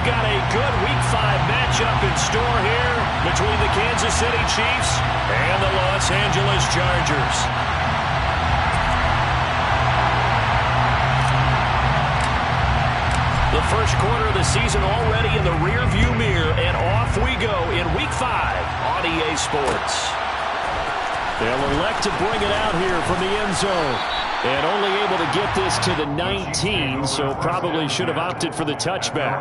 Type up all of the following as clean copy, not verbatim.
got a good Week 5 matchup in store here between the Kansas City Chiefs and the Los Angeles Chargers. The first quarter of the season already in the rearview mirror, and off we go in Week 5 on EA Sports. They'll elect to bring it out here from the end zone. And only able to get this to the 19, so probably should have opted for the touchback.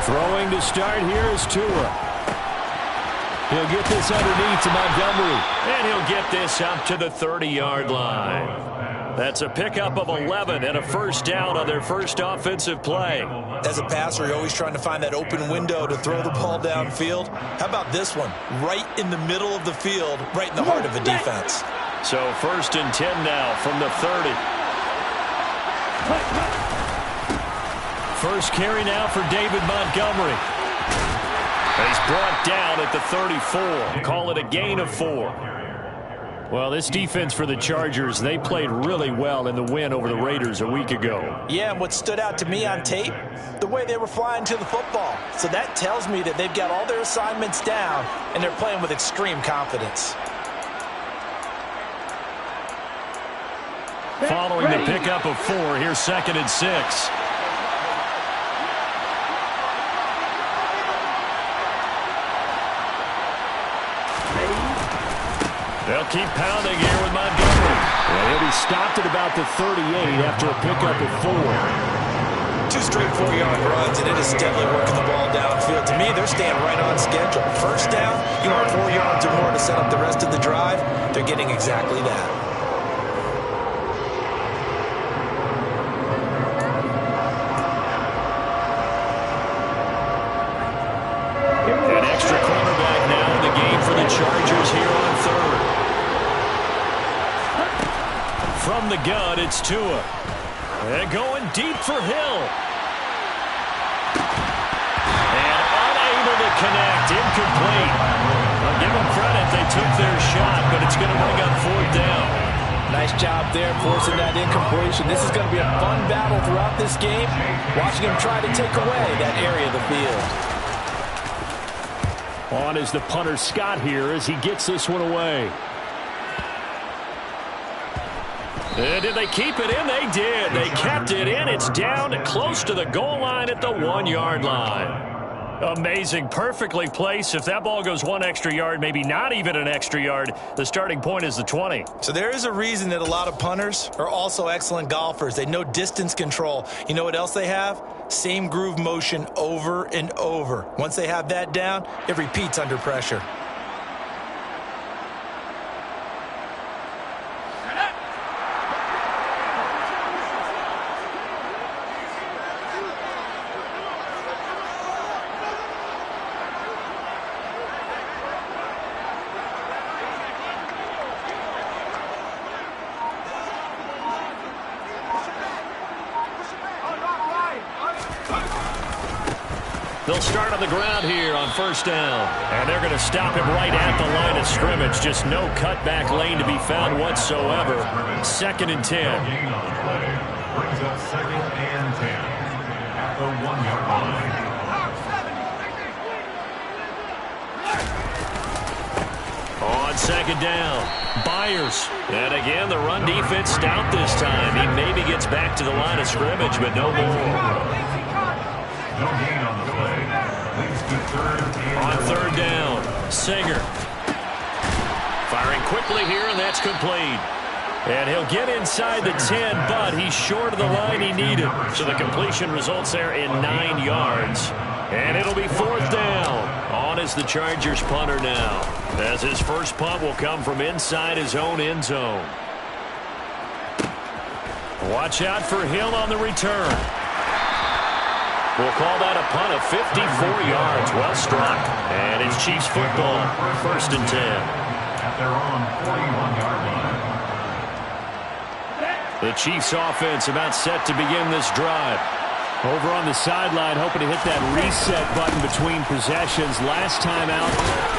Throwing to start here is Tua. He'll get this underneath to Montgomery. And he'll get this up to the 30-yard line. That's a pickup of 11 and a first down on their first offensive play. As a passer, you're always trying to find that open window to throw the ball downfield. How about this one? Right in the middle of the field, right in the heart of the defense. So 1st and 10 now from the 30. First carry now for David Montgomery. He's brought down at the 34. Call it a gain of 4. Well, this defense for the Chargers, they played really well in the win over the Raiders a week ago. Yeah, and what stood out to me on tape, the way they were flying to the football. So that tells me that they've got all their assignments down, and they're playing with extreme confidence. Following the pickup of 4, here's 2nd and 6. They'll keep pounding here with Montgomery. Well, he'll be stopped at about the 38 after a pickup of 4. 2 straight 4-yard runs, and it is steadily working the ball downfield. To me, they're staying right on schedule. First down, you want 4 yards or more to set up the rest of the drive. They're getting exactly that. An extra cornerback now in the game for the Chargers here on 3rd. From the gun, it's Tua. And going deep for Hill. And unable to connect. Incomplete. I'll give them credit. They took their shot, but it's going to bring up 4th down. Nice job there forcing that incompletion. This is going to be a fun battle throughout this game. Watching him try to take away that area of the field. On is the punter Scott here as he gets this one away. And did they keep it in? They did. They kept it in. It's down close to the goal line at the 1-yard line. Amazing. Perfectly placed. If that ball goes 1 extra yard, maybe not even an extra yard, the starting point is the 20. So there is a reason that a lot of punters are also excellent golfers. They know distance control. You know what else they have? Same groove motion over and over. Once they have that down, it repeats under pressure. They'll start on the ground here on 1st down. And they're going to stop him right at the line of scrimmage. Just no cutback lane to be found whatsoever. 2nd and 10. Brings up 2nd and 10 at the 1-yard line. On 2nd down, Byers. And again, the run defense stout this time. He maybe gets back to the line of scrimmage, but no more. No gain on the play. Leads to 3rd and On 3rd down, Singer. Firing quickly here, and that's complete. And he'll get inside the 10, but he's short of the line he needed. So the completion results there in 9 yards. And it'll be 4th down. On is the Chargers punter now, as his first punt will come from inside his own end zone. Watch out for Hill on the return. We'll call that a punt of 54 yards. Well struck. And it's Chiefs football. 1st and 10. At their own 41-yard line. The Chiefs offense about set to begin this drive. Over on the sideline, hoping to hit that reset button between possessions. Last time out,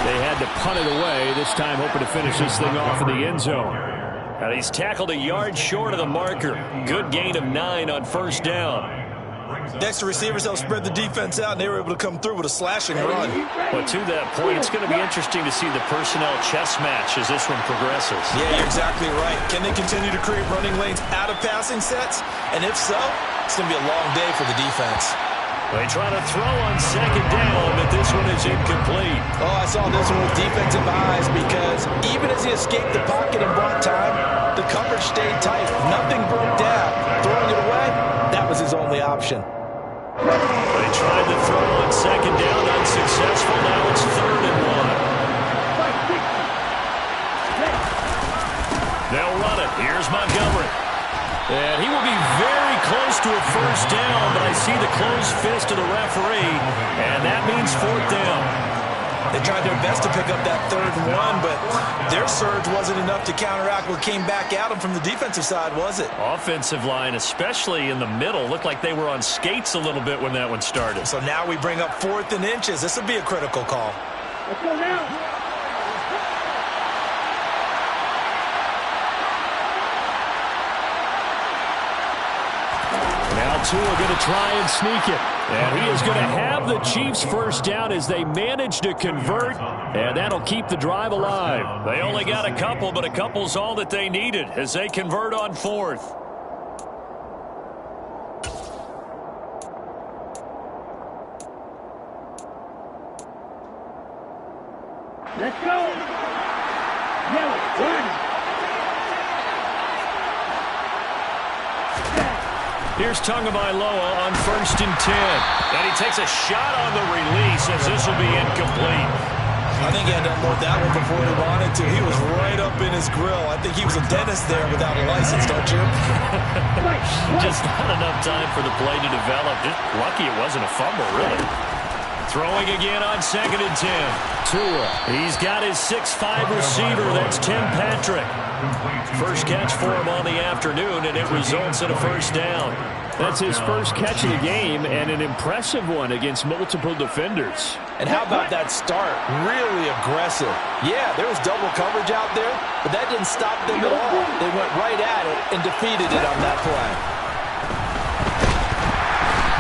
they had to punt it away. This time, hoping to finish this thing off in the end zone. And he's tackled a yard short of the marker. Good gain of 9 on 1st down. Next to receivers, they'll spread the defense out, and they were able to come through with a slashing run. But to that point, it's going to be interesting to see the personnel chess match as this one progresses. Yeah, you're exactly right. Can they continue to create running lanes out of passing sets? And if so, it's going to be a long day for the defense. They try to throw on 2nd down, but this one is incomplete. Oh, I saw this one with defensive eyes because even as he escaped the pocket and bought time, the coverage stayed tight. Nothing broke down. Throwing it away, that was his only option. They tried to throw on 2nd down, unsuccessful. Now it's 3rd and 1. They'll run it. Here's Montgomery. And he will be very close to a 1st down, but I see the closed fist of the referee, and that means 4th down. They tried their best to pick up that 3rd and 1, but their surge wasn't enough to counteract what came back at them from the defensive side, was it? Offensive line, especially in the middle, looked like they were on skates a little bit when that one started. So now we bring up 4th and inches. This would be a critical call. Let's go now. Now Tua going to try and sneak it. And he is going to have the Chiefs 1st down as they manage to convert. And that'll keep the drive alive. They only got a couple, but a couple's all that they needed as they convert on 4th. Let's go. Yellow, run. Here's Tagovailoa on 1st and 10. And he takes a shot on the release as this will be incomplete. I think he had done more that one before he wanted to. He was right up in his grill. I think he was a dentist there without a license, don't you? Just not enough time for the play to develop. Just lucky it wasn't a fumble, really. Throwing again on 2nd and 10. Tua. He's got his 6'5 receiver. That's Tim Patrick. First catch for him on the afternoon, and it results in a 1st down. That's his first catch of the game, and an impressive one against multiple defenders. And how about that start? Really aggressive. Yeah, there was double coverage out there, but that didn't stop them at all. They went right at it and defeated it on that play.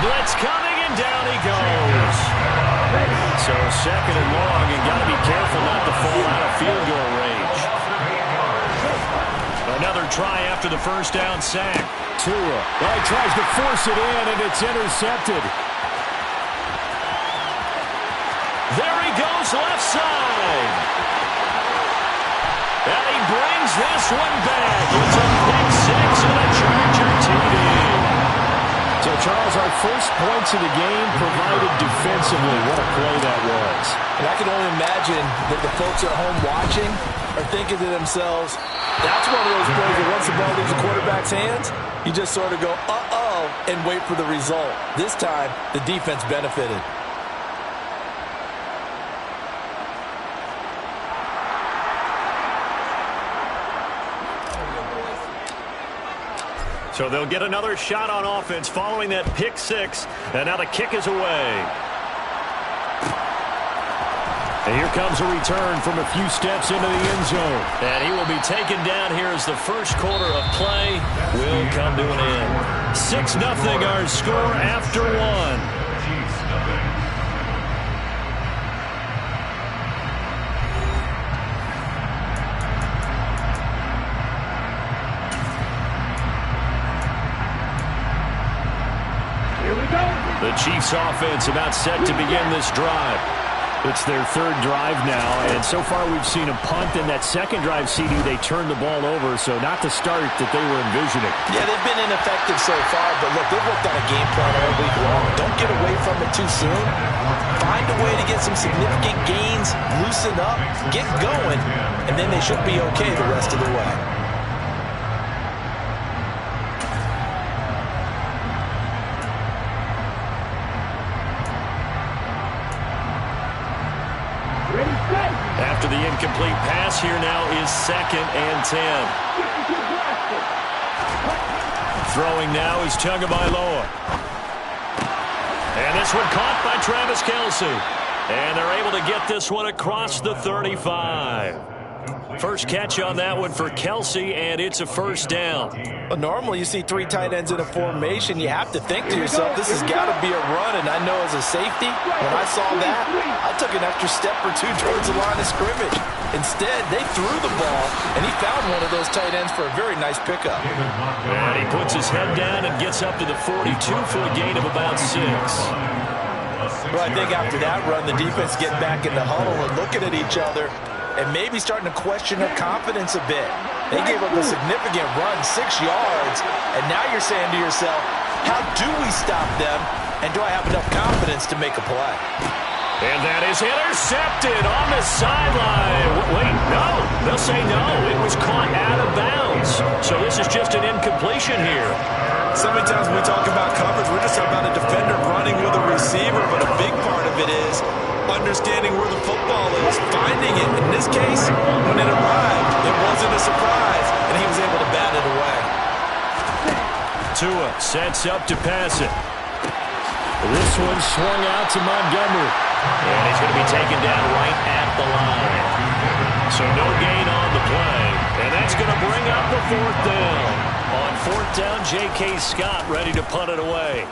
Blitz coming, and down he goes. So 2nd and long, and got to be careful not to fall out of field goal range. Another try after the 1st down sack. Tua. Well, he tries to force it in, and it's intercepted. There he goes, left side. And he brings this one back. It's a pick 6 and a Charger TD. So, Charles, our first points of the game provided defensively. What a play that was. And I can only imagine that the folks at home watching are thinking to themselves, that's one of those plays that once the ball leaves the quarterback's hands, you just sort of go, uh-oh, and wait for the result. This time, the defense benefited. So they'll get another shot on offense following that pick 6. And now the kick is away. And here comes a return from a few steps into the end zone. And he will be taken down here as the first quarter of play will come to an end. 6-0 our score after 1. The Chiefs offense about set to begin this drive. It's their 3rd drive now, and so far we've seen a punt. In that 2nd drive, CD, they turned the ball over, so not the start that they were envisioning. Yeah, they've been ineffective so far, but look, they've worked on a game plan all week long. Don't get away from it too soon. Find a way to get some significant gains, loosen up, get going, and then they should be okay the rest of the way. after the incomplete pass. Here now is 2nd and 10. Throwing now is Tagovailoa. And this one caught by Travis Kelce. And they're able to get this one across the 35. First catch on that one for Kelce, and it's a first down. Well, normally you see 3 tight ends in a formation. You have to think to yourself, this has got to be a run. And I know as a safety, when I saw that, I took an extra step or 2 towards the line of scrimmage. Instead, they threw the ball, and he found one of those tight ends for a very nice pickup. And he puts his head down and gets up to the 42 for a gain of about 6. Well, I think after that run, the defense getting back in the huddle and looking at each other and maybe starting to question their confidence a bit. They gave up a significant run, 6 yards, and now you're saying to yourself, how do we stop them, and do I have enough confidence to make a play? And that is intercepted on the sideline. Wait, no. They'll say no. It was caught out of bounds. So this is just an incompletion here. So many times when we talk about coverage, we're just talking about a defender running with a receiver, but a big part of it is understanding where the football is, finding it. In this case, when it arrived, it wasn't a surprise, and he was able to bat it away. Tua sets up to pass it. This one swung out to Montgomery. And he's going to be taken down right at the line. So no gain on the play. And that's going to bring up the 4th down. On 4th down, J.K. Scott ready to punt it away.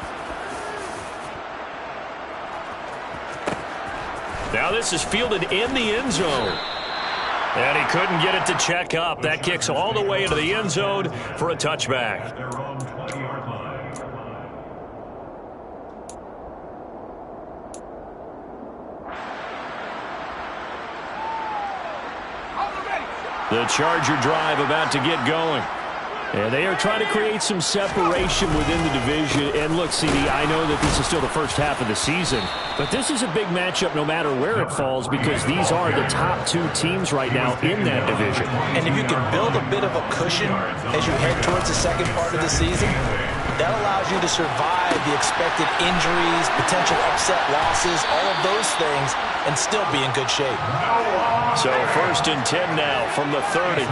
Now this is fielded in the end zone. And he couldn't get it to check up. That kicks all the way into the end zone for a touchback. The Charger drive about to get going. And they are trying to create some separation within the division. And look, CD, I know that this is still the first half of the season, but this is a big matchup no matter where it falls because these are the top 2 teams right now in that division. And if you can build a bit of a cushion as you head towards the second part of the season, that allows you to survive the expected injuries, potential upset losses, all of those things, and still be in good shape. So 1st and 10 now from the 30.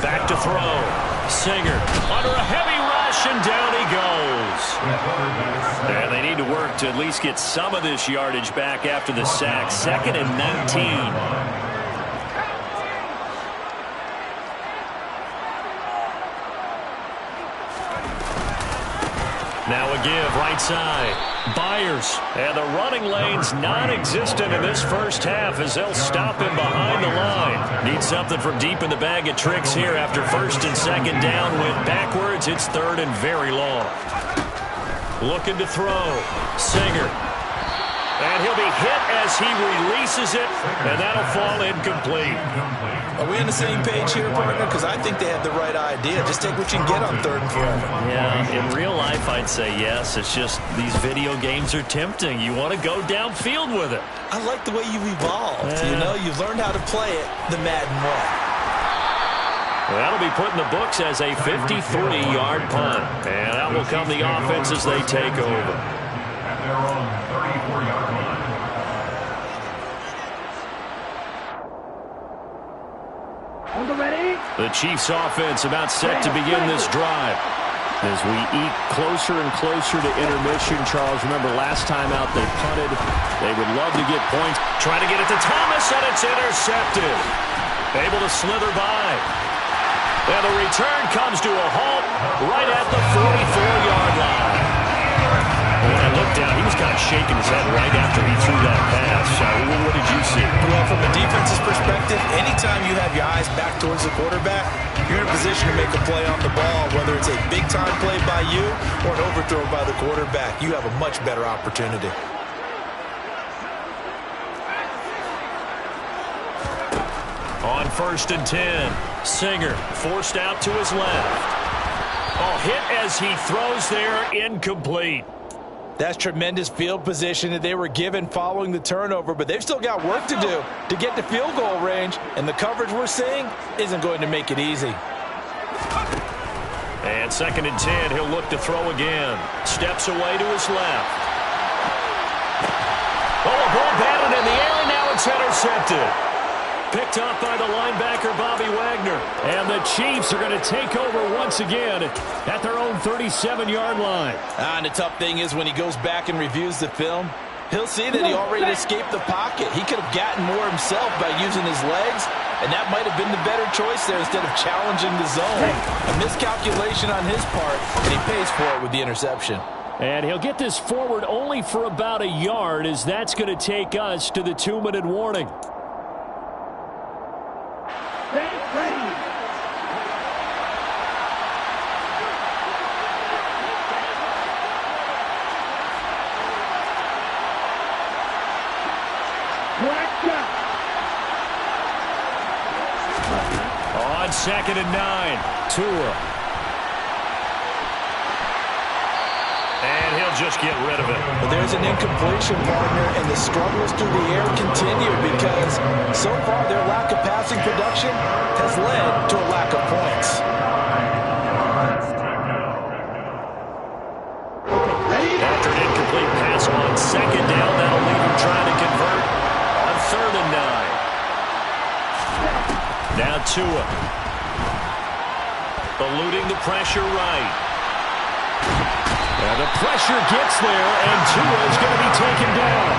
Back to throw. Singer under a heavy rush, and down he goes. And they need to work to at least get some of this yardage back after the sack. 2nd and 19. Now a give right side. Byers. And the running lane's non-existent in this first half as they'll stop him behind the line. Need something from deep in the bag of tricks here after 1st and 2nd down. Went backwards. It's 3rd and very long. Looking to throw. Singer. And he'll be hit as he releases it, and that'll fall incomplete. Are we on the same page here, partner? Because I think they have the right idea. Just take what you can get on 3rd and forever. Yeah, in real life, I'd say yes. It's just these video games are tempting. You want to go downfield with it. I like the way you've evolved. You know, you've learned how to play it the Madden way. Well, that'll be put in the books as a 53-yard punt. And out will come the offense as they take over. At their own 34-yard line. The Chiefs offense about set to begin this drive. As we eke closer and closer to intermission, Charles, remember last time out they punted. They would love to get points. Trying to get it to Thomas, and it's intercepted. Able to slither by. And the return comes to a halt right at the 44-yard line. When I looked down, he was kind of shaking his head right after he threw that pass. What did you see? Well, from a defense's perspective, anytime you have your eyes back towards the quarterback, you're in a position to make a play on the ball, whether it's a big-time play by you or an overthrow by the quarterback. You have a much better opportunity. On 1st and 10, Singer forced out to his left. Oh, hit as he throws there, incomplete. That's tremendous field position that they were given following the turnover, but they've still got work to do to get to field goal range, and the coverage we're seeing isn't going to make it easy. And 2nd and 10, he'll look to throw again. Steps away to his left. Oh, a ball batted It's intercepted. Picked up by the linebacker, Bobby Wagner. And the Chiefs are going to take over once again at their own 37-yard line. And the tough thing is when he goes back and reviews the film, he'll see that he already escaped the pocket. He could have gotten more himself by using his legs, and that might have been the better choice there instead of challenging the zone. A miscalculation on his part, and he pays for it with the interception. And he'll get this forward only for about a yard, as that's going to take us to the 2-minute warning. On 2nd and 9, Tua. And he'll just get rid of it. Well, there's an incompletion, partner, and the struggles through the air continue because so far their lack of passing production has led to a lack of points. After an incomplete pass on 2nd down, that'll leave him trying to convert on 3rd and 9. Now Tua. Eluding the pressure right. And the pressure gets there, and Tua is going to be taken down.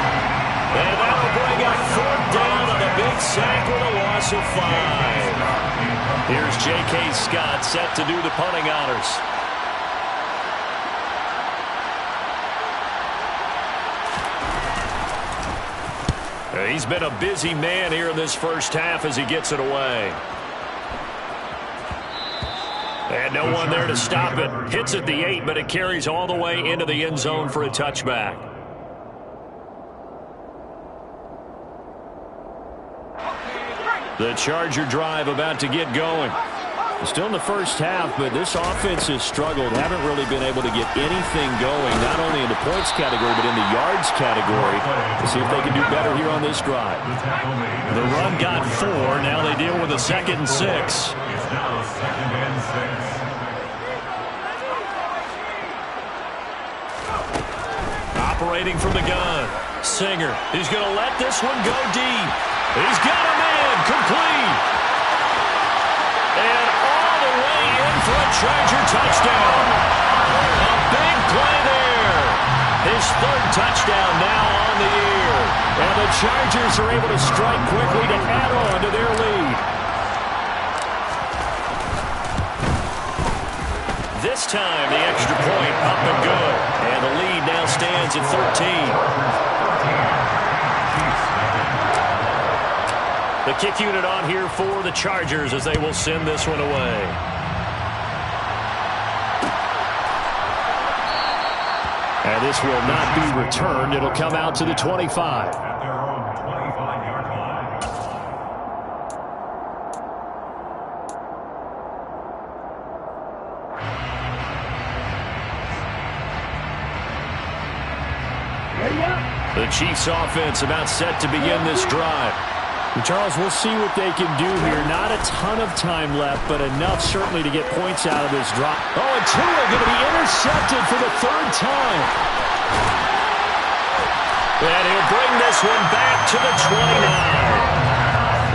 And that'll bring up 4th down on a big sack with a loss of 5. Here's J.K. Scott set to do the punting honors. He's been a busy man here in this first half as he gets it away. And no one there to stop it. Hits at the 8, but it carries all the way into the end zone for a touchback. The Charger drive about to get going. Still in the first half, but this offense has struggled. Haven't really been able to get anything going, not only in the points category, but in the yards category. Let's see if they can do better here on this drive. The run got 4. Now they deal with a 2nd and 6. Operating from the gun. Singer. He's going to let this one go deep. He's got a man. Complete. And all the way in for a Charger touchdown. A big play there. His 3rd touchdown now on the year. And the Chargers are able to strike quickly to add on to their lead. This time, the extra point up and good. And the lead now stands at 13. The kick unit on here for the Chargers as they will send this one away. And this will not be returned. It'll come out to the 25. At their own 25-yard line. The Chiefs offense about set to begin this drive. Charles, we'll see what they can do here. Not a ton of time left, but enough certainly to get points out of this drive. Oh, and Tua going to be intercepted for the 3rd time. And he'll bring this one back to the 29.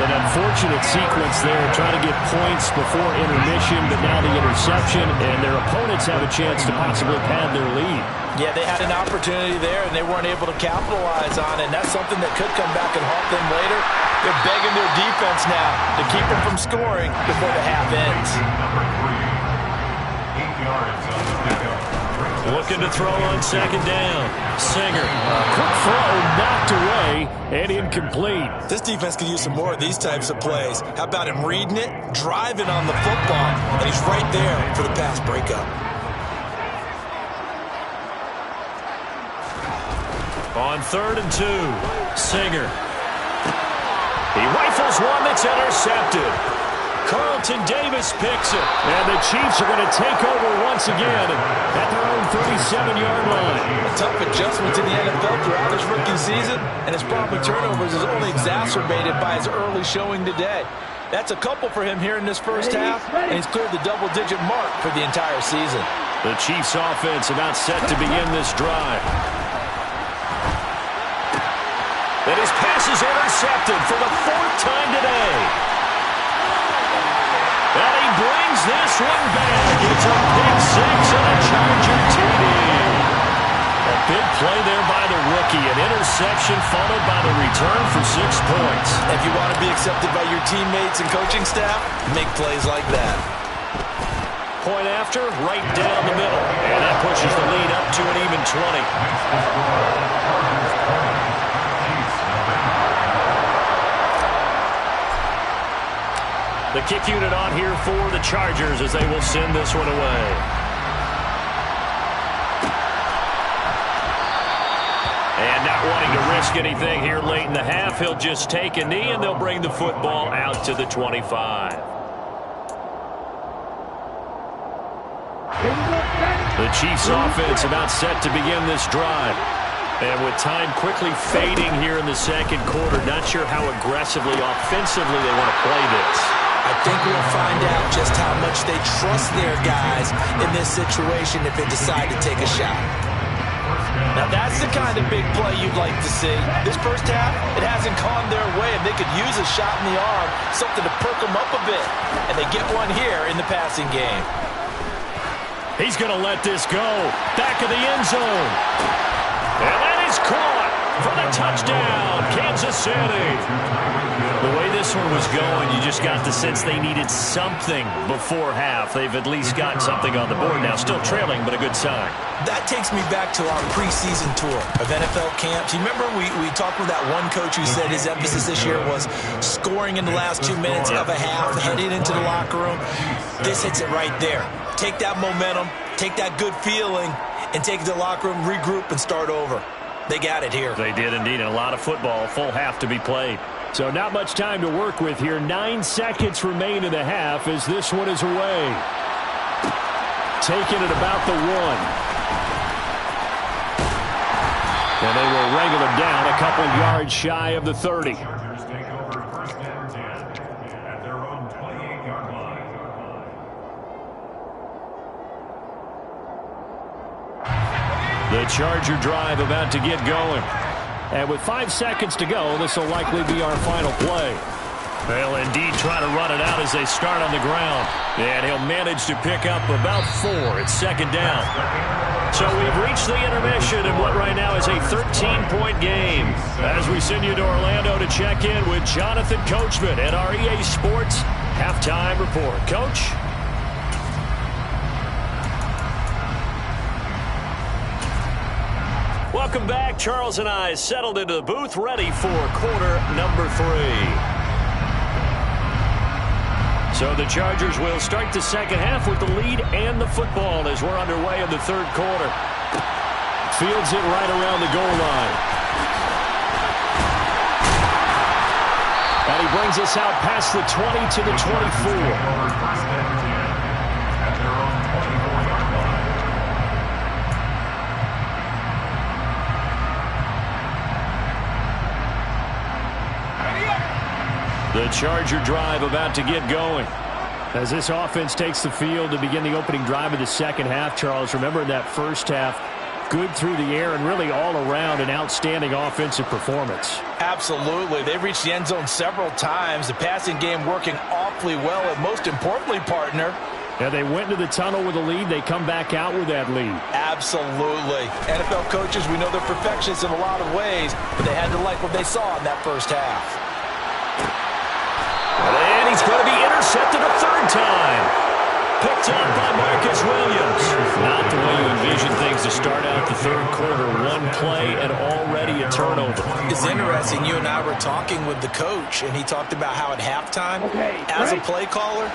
An unfortunate sequence there, trying to get points before intermission, but now the interception, and their opponents have a chance to possibly pad their lead. Yeah, they had an opportunity there, and they weren't able to capitalize on it, and that's something that could come back and haunt them later. They're begging their defense now to keep them from scoring before the half ends. Number 3, 8 yards on the pickup. Looking to throw on 2nd down. Singer. Quick throw knocked away and incomplete. This defense could use some more of these types of plays. How about him reading it, driving on the football, and he's right there for the pass breakup. On 3rd and 2, Singer. He rifles one that's intercepted. Carlton Davis picks it. And the Chiefs are going to take over once again at their own 37-yard line. A tough adjustment to the NFL throughout his rookie season, and his problem with turnovers is only exacerbated by his early showing today. That's a couple for him here in this first half, and he's cleared the double-digit mark for the entire season. The Chiefs offense about set to begin this drive. And his pass is intercepted for the 4th time today. And he brings this one back. It's a pick six and a Charger TD. A big play there by the rookie. An interception followed by the return for 6 points. If you want to be accepted by your teammates and coaching staff, make plays like that. Point after, right down the middle. And that pushes the lead up to an even 20. The kick unit on here for the Chargers as they will send this one away. And not wanting to risk anything here late in the half, he'll just take a knee and they'll bring the football out to the 25. The Chiefs offense about set to begin this drive. And with time quickly fading here in the second quarter, not sure how aggressively, offensively they want to play this. I think we'll find out just how much they trust their guys in this situation if they decide to take a shot. Now that's the kind of big play you'd like to see. This first half, it hasn't gone their way, and they could use a shot in the arm, something to perk them up a bit. And they get one here in the passing game. He's going to let this go. Back of the end zone. And that is caught for the touchdown, Kansas City. The way this one was going, you just got the sense they needed something before half. They've at least got something on the board now. Still trailing, but a good sign. That takes me back to our preseason tour of NFL camps. You remember we talked with that one coach who said his emphasis this year was scoring in the last 2 minutes of a half, heading into the locker room. This hits it right there. Take that momentum, take that good feeling, and take it to the locker room, regroup, and start over. They got it here. They did indeed. And a lot of football, full half to be played. So not much time to work with here. 9 seconds remain in the half as this one is away. Taking it about the 1. And they will wrangle him down a couple yards shy of the 30. Chargers take over 1st and 10 at their own 28-yard line. The Charger drive about to get going. And with 5 seconds to go, this will likely be our final play. They'll indeed try to run it out as they start on the ground. And he'll manage to pick up about 4. It's 2nd down. So we've reached the intermission in what right now is a 13-point game. As we send you to Orlando to check in with Jonathan Coachman at our EA Sports Halftime Report. Coach? Welcome back. Charles and I settled into the booth, ready for quarter number 3. So the Chargers will start the second half with the lead and the football as we're underway in the 3rd quarter. Fields it right around the goal line. And he brings us out past the 20 to the 24. The Charger drive about to get going. As this offense takes the field to begin the opening drive of the second half, Charles, remember in that first half, good through the air and really all around an outstanding offensive performance. Absolutely. They've reached the end zone several times. The passing game working awfully well, and most importantly, partner, yeah, they went into the tunnel with a lead. They come back out with that lead. Absolutely. NFL coaches, we know they're perfectionists in a lot of ways, but they had to like what they saw in that first half. And he's going to be intercepted a 3rd time. Picked up by Marcus Williams. Not the way you envision things to start out the 3rd quarter. 1 play and already a turnover. It's interesting. You and I were talking with the coach, and he talked about how at halftime, as a play caller,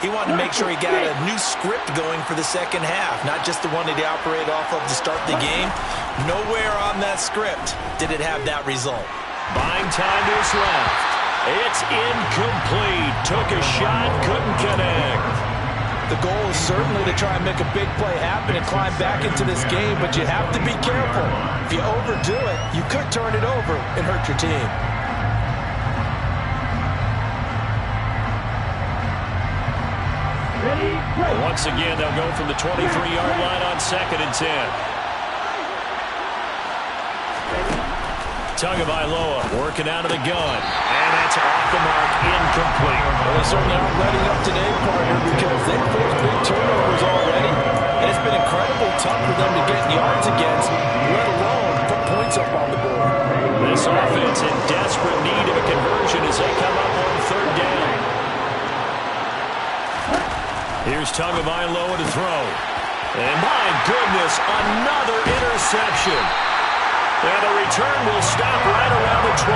he wanted to make sure he got a new script going for the second half, not just the one that he operated off of to start the game. Nowhere on that script did it have that result. Buying time to his left. It's incomplete. Took a shot, couldn't connect. The goal is certainly to try and make a big play happen and climb back into this game, but you have to be careful. If you overdo it, you could turn it over and hurt your team. Once again, they'll go from the 23-yard line on 2nd and 10. Tagovailoa working out of the gun. And that's off the mark, incomplete. Well, they certainly aren't letting up today, partner, because they've forced big turnovers already. And it's been incredibly tough for them to get yards against, let alone put points up on the board. This offense in desperate need of a conversion as they come up on third down. Here's Tagovailoa to throw. And my goodness, another interception. And the return will stop right around the 25.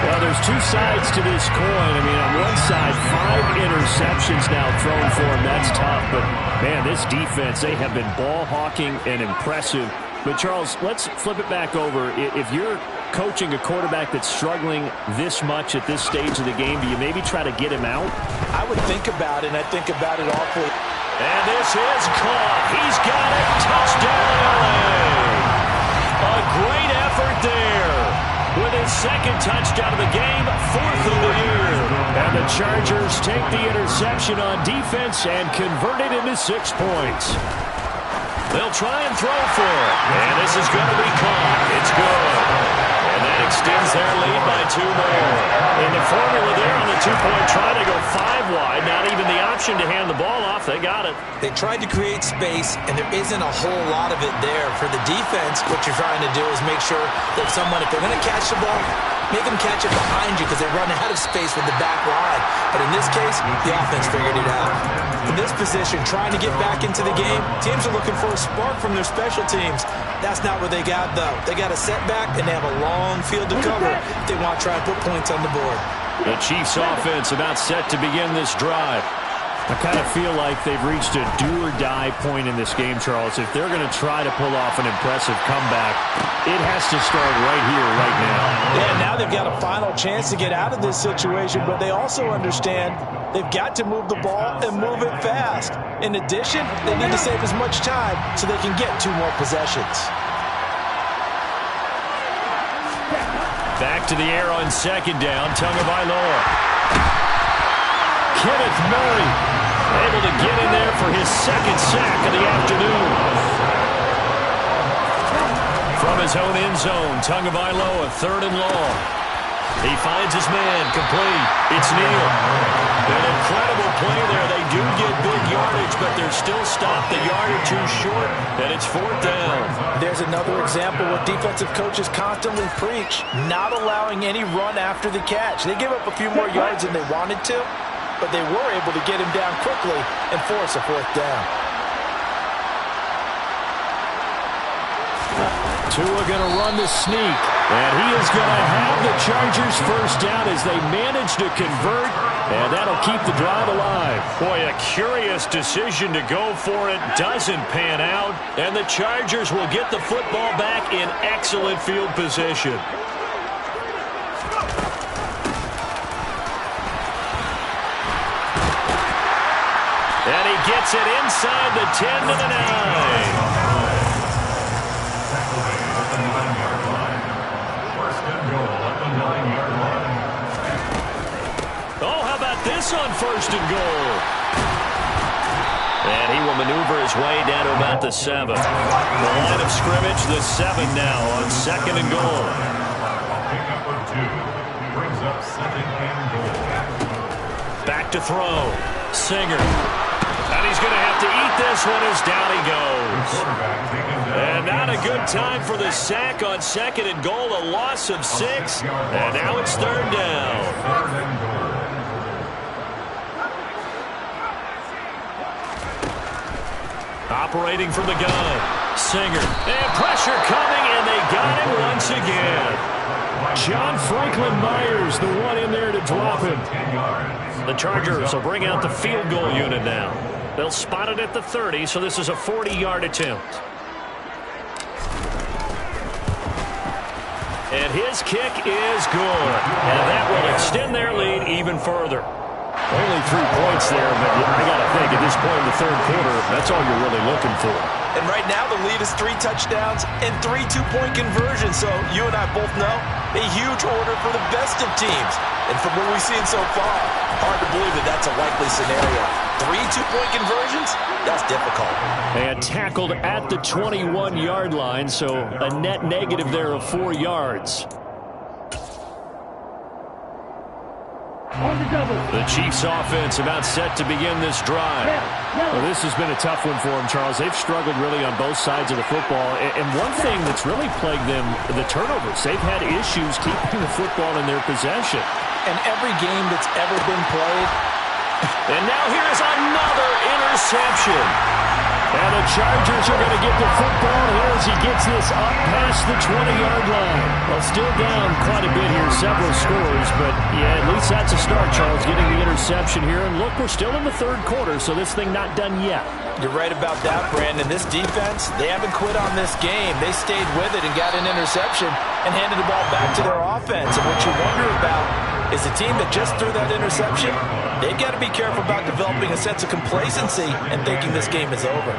Well, there's two sides to this coin. I mean, on one side, 5 interceptions now thrown for him. That's tough. But, man, this defense, they have been ball hawking and impressive. But, Charles, let's flip it back over. If you're coaching a quarterback that's struggling this much at this stage of the game, do you maybe try to get him out? I would think about it, and I think about it awfully. And this is caught. He's got it. Touchdown, LA. A great effort there. With his second touchdown of the game, 4th of the year. And the Chargers take the interception on defense and convert it into 6 points. They'll try and throw for it. And this is going to be caught. It's good. And that extends their lead by 2 more. And the formula there on the 2-point try to go 5 wide. Not even the option to hand the ball off. They got it. They tried to create space, and there isn't a whole lot of it there. For the defense, what you're trying to do is make sure that if they're going to catch the ball, make them catch it behind you because they run out of space with the back line. But in this case, the offense figured it out. In this position, trying to get back into the game, teams are looking for a spark from their special teams. That's not what they got, though. They got a setback, and they have a long field to cover if they want to try and put points on the board. The Chiefs offense about set to begin this drive. I kind of feel like they've reached a do-or-die point in this game, Charles. If they're going to try to pull off an impressive comeback, it has to start right here, right now. Yeah, now they've got a final chance to get out of this situation, but they also understand they've got to move the ball and move it fast. In addition, they need to save as much time so they can get 2 more possessions. Back to the air on second down, Tagovailoa. Kenneth Murray able to get in there for his second sack of the afternoon. From his own end zone, Tagovailoa, 3rd and long. He finds his man, complete. It's Neal. An incredible play there. They do get big yardage, but they're still stopped a yard or 2 short, and it's 4th down. There's another example what defensive coaches constantly preach, not allowing any run after the catch. They give up a few more yards than they wanted to, but they were able to get him down quickly and force a 4th down. Tua going to run the sneak. And he is going to have the Chargers first down as they manage to convert. And that'll keep the drive alive. Boy, a curious decision to go for it. Doesn't pan out. And the Chargers will get the football back in excellent field position. And he gets it inside the 10 to the 9. This on 1st and goal. And he will maneuver his way down to about the 7. The line of scrimmage, the 7 now on 2nd and goal. Pickup of 2 brings up 2nd and goal. Back to throw. Singer. And he's going to have to eat this one as down he goes. And not a good time for the sack on 2nd and goal. A loss of 6. And now it's 3rd down. 3rd and goal. Operating from the gun. Singer. And pressure coming, and they got him once again. John Franklin Myers, the one in there to drop him. The Chargers will bring out the field goal unit now. They'll spot it at the 30, so this is a 40-yard attempt. And his kick is good. And that will extend their lead even further. Only 3 points there, but I got to think at this point in the 3rd quarter, that's all you're really looking for. And right now, the lead is 3 touchdowns and 3 two-point conversions. So you and I both know a huge order for the best of teams. And from what we've seen so far, hard to believe that that's a likely scenario. 3 two-point conversions? That's difficult. And tackled at the 21-yard line, so a net negative there of 4 yards. On the double. The Chiefs offense about set to begin this drive. Well, this has been a tough one for them, Charles. They've struggled really on both sides of the football. And one thing that's really plagued them, the turnovers. They've had issues keeping the football in their possession. And every game that's ever been played. And now here is another interception. And the Chargers are going to get the football here as he gets this up past the 20-yard line. Well, still down quite a bit here, several scores, but yeah, at least that's a start, Charles, getting the interception here. And look, we're still in the third quarter, so this thing not done yet. You're right about that, Brandon. This defense, they haven't quit on this game. They stayed with it and got an interception and handed the ball back to their offense. And what you wonder about is the team that just threw that interception, they've got to be careful about developing a sense of complacency and thinking this game is over.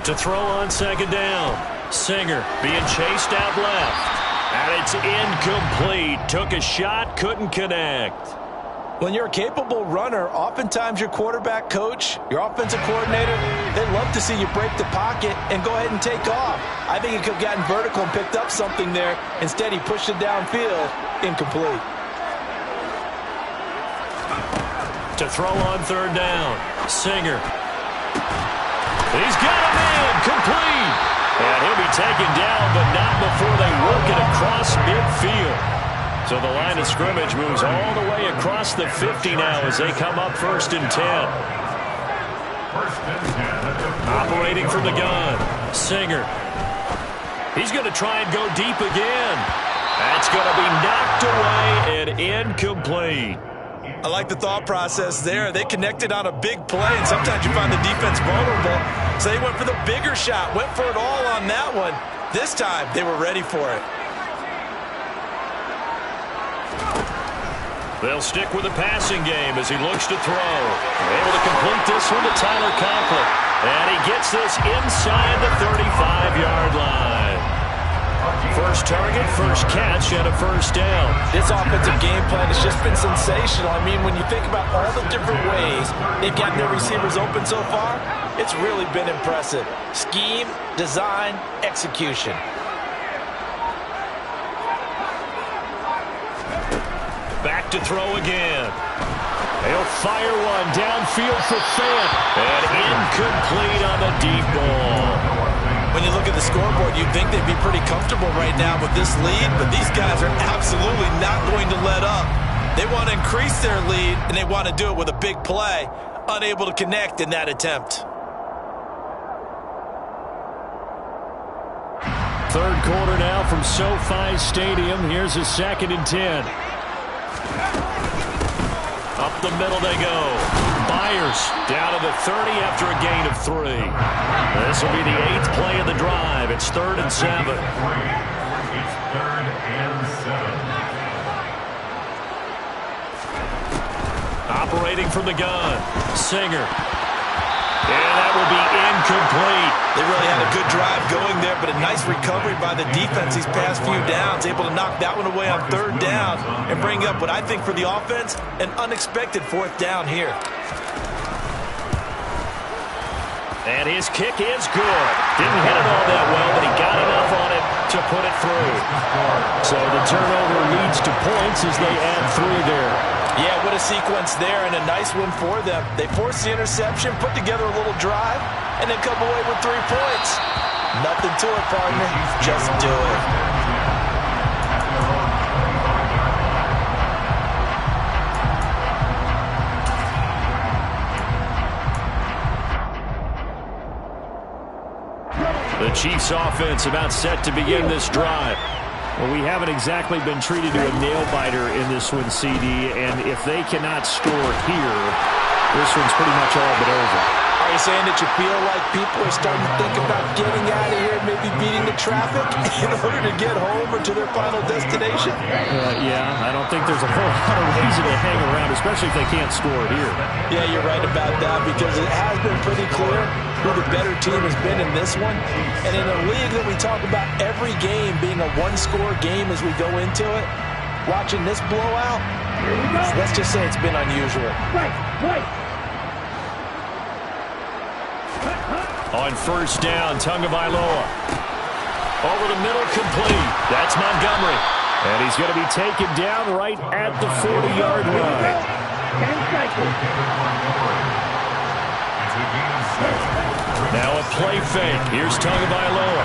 To throw on second down, Singer being chased out left. And it's incomplete. Took a shot, couldn't connect. When you're a capable runner, oftentimes your quarterback coach, your offensive coordinator, they love to see you break the pocket and go ahead and take off. I think he could have gotten vertical and picked up something there. Instead, he pushed it downfield. Incomplete. To throw on third down, Singer. He's got a man, complete. And he'll be taken down, but not before they work it across midfield. So the line of scrimmage moves all the way across the 50 now as they come up 1st and 10. Operating from the gun, Singer. He's going to try and go deep again. That's going to be knocked away and incomplete. I like the thought process there. They connected on a big play, and sometimes you find the defense vulnerable. So they went for the bigger shot, went for it all on that one. This time, they were ready for it. They'll stick with the passing game as he looks to throw. Able to complete this one to Tyler Conklin. And he gets this inside the 35-yard line. First target, first catch, and a first down. This offensive game plan has just been sensational. I mean, when you think about all the different ways they've gotten their receivers open so far, it's really been impressive. Scheme, design, execution. Back to throw again. He'll fire one downfield for Fant. And incomplete on the deep ball. When you look at the scoreboard, you'd think they'd be pretty comfortable right now with this lead, but these guys are absolutely not going to let up. They want to increase their lead, and they want to do it with a big play. Unable to connect in that attempt. Third quarter now from SoFi Stadium. Here's a 2nd and 10. Up the middle they go. Byers down to the 30 after a gain of 3. This will be the 8th play of the drive. It's 3rd and 7. It's 3rd and 7. Operating from the gun, Singer. And that will be incomplete. They really had a good drive going there, but a nice recovery by the defense these past few downs. Able to knock that one away on 3rd down and bring up what I think for the offense, an unexpected 4th down here. And his kick is good. Didn't hit it all that well, but he got enough on it to put it through. So the turnover leads to points as they add 3 there. Yeah, what a sequence there, and a nice one for them. They forced the interception, put together a little drive, and then come away with 3 points. Nothing to it, partner. Just do it. The Chiefs offense about set to begin this drive. Well, we haven't exactly been treated to a nail-biter in this one, CD, and if they cannot score here, this one's pretty much all but over. I Are you saying that you feel like people are starting to think about getting out of here, maybe beating the traffic in order to get home or to their final destination? Yeah, I don't think there's a whole lot of reason to hang around, especially if they can't score here. Yeah, you're right about that because it has been pretty clear who the better team has been in this one. And in a league that we talk about every game being a one-score game as we go into it, watching this blowout, let's just say it's been unusual. Right. On first down, Tagovailoa. Over the middle, complete. That's Montgomery. And he's going to be taken down right at the 40-yard line. 10 cycles. Now a play fake. Here's Tagovailoa.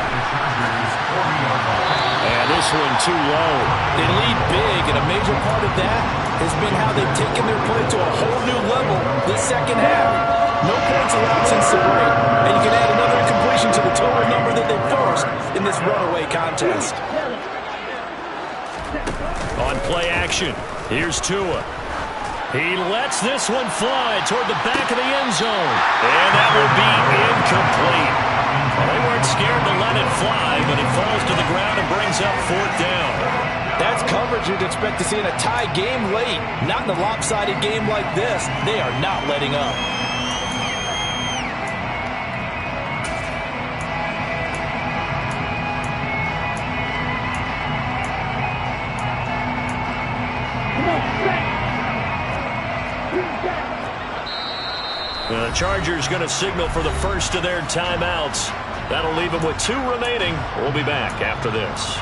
And this one too low. They lead big, and a major part of that has been how they've taken their play to a whole new level this second half. No points allowed since the break, and you can add another incompletion to the total number that they forced in this runaway contest. On play action, here's Tua. He lets this one fly toward the back of the end zone. And that will be incomplete. Well, they weren't scared to let it fly, but it falls to the ground and brings up fourth down. That's coverage you'd expect to see in a tie game late. Not in a lopsided game like this. They are not letting up. The Chargers going to signal for the first of their timeouts. That'll leave them with 2 remaining. We'll be back after this.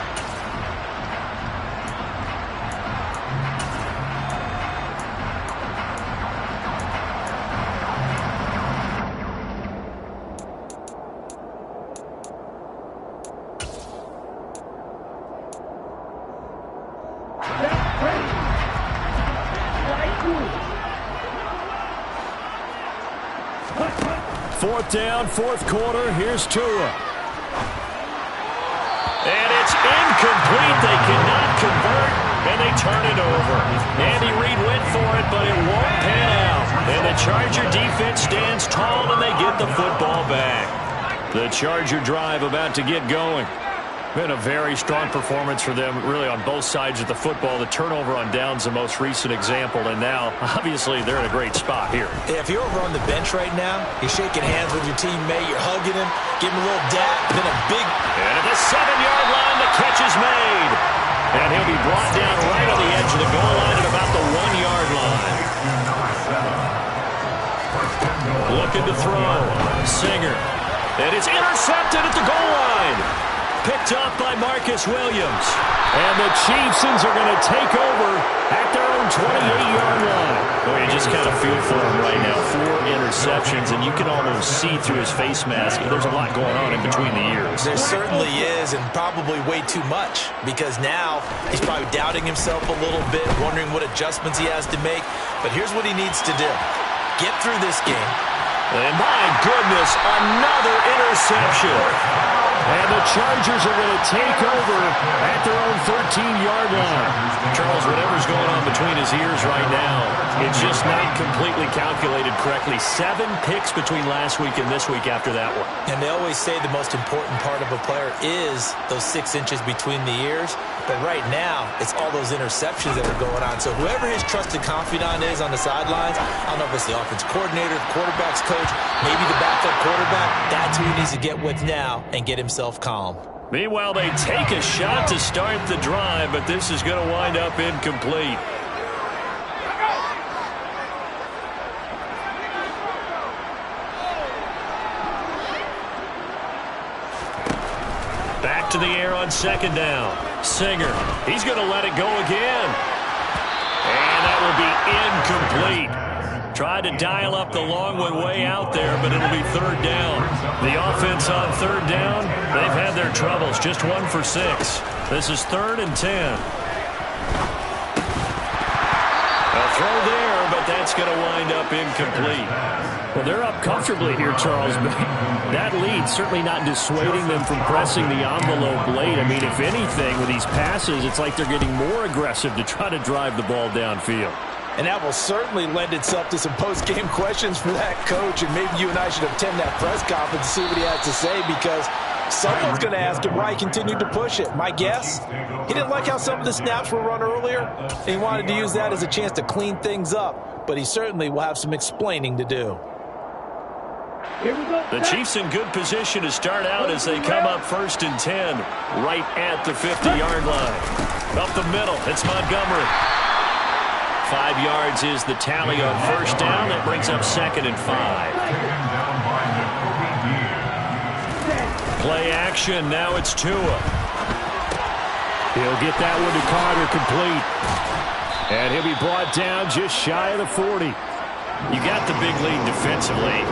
Fourth down, fourth quarter. Here's Tua. And it's incomplete. They cannot convert, and they turn it over. Andy Reid went for it, but it won't pan out. And the Charger defense stands tall, and they get the football back. The Charger drive about to get going. Been a very strong performance for them, really, on both sides of the football. The turnover on downs, the most recent example, and now, obviously, they're in a great spot here. If you're over on the bench right now, you're shaking hands with your teammate, you're hugging him, giving him a little dap, then a big... And at the 7-yard line, the catch is made. And he'll be brought down right on the edge of the goal line at about the 1-yard line. Looking to throw. Singer. And it's intercepted at the goal line. Picked up by Marcus Williams. And the Chiefs are going to take over at their own 28-yard line. Boy, you just kind of feel for him right now. 4 interceptions, and you can almost see through his face mask. There's a lot going on in between the ears. There certainly is, and probably way too much, because now he's probably doubting himself a little bit, wondering what adjustments he has to make. But here's what he needs to do. Get through this game. And my goodness, another interception. And the Chargers are going to take over at their own 13-yard line. Charles, whatever's going on between his ears right now, it's just not completely calculated correctly. 7 picks between last week and this week after that one. And they always say the most important part of a player is those 6 inches between the ears. But right now, it's all those interceptions that are going on. So whoever his trusted confidant is on the sidelines, I don't know if it's the offense coordinator, the quarterback's coach, maybe the backup quarterback, that's who he needs to get with now and get himself calm. Meanwhile, they take a shot to start the drive, but this is going to wind up incomplete. Back to the air on second down. Singer, he's going to let it go again. And that will be incomplete. Tried to dial up the long one way out there, but it'll be third down. The offense on third down, they've had their troubles. Just 1 for 6. This is 3rd and 10. A throw there, but that's going to wind up incomplete. Well, they're up comfortably here, Charles, but that lead certainly not dissuading them from pressing the envelope late. I mean, if anything, with these passes, it's like they're getting more aggressive to try to drive the ball downfield. And that will certainly lend itself to some post-game questions for that coach. And maybe you and I should attend that press conference to see what he has to say, because someone's going to ask him why he continued to push it. My guess, he didn't like how some of the snaps were run earlier, and he wanted to use that as a chance to clean things up. But he certainly will have some explaining to do. The Chiefs in good position to start out as they come up 1st and 10, right at the 50-yard line. Up the middle, it's Montgomery. 5 yards is the tally on 1st down. That brings up 2nd and 5. Play action, now it's Tua. He'll get that one to Carter, complete. And he'll be brought down just shy of the 40. You got the big lead defensively.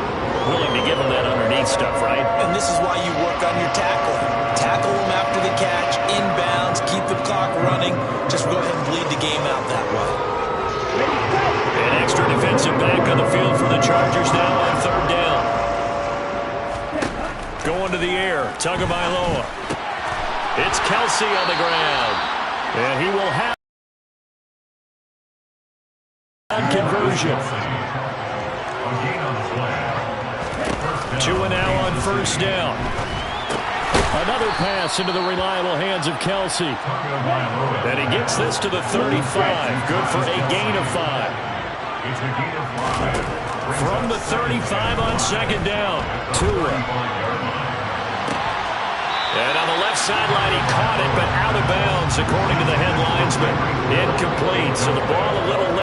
Willing to give him that underneath stuff, right? And this is why you work on your tackling. Tackle him after the catch, inbounds, keep the clock running. Just go ahead and bleed the game out that way. An extra defensive back on the field for the Chargers now on 3rd down. Going to the air, Tagovailoa. It's Kelce on the ground. And he will have conversion. Tua now on 1st down. another pass into the reliable hands of Kelce. And he gets this to the 35. Good for a gain of 5. From the 35 on 2nd down. Tua. And on the left sideline, he caught it, but out of bounds, according to the head linesman. Incomplete, so the ball a little late.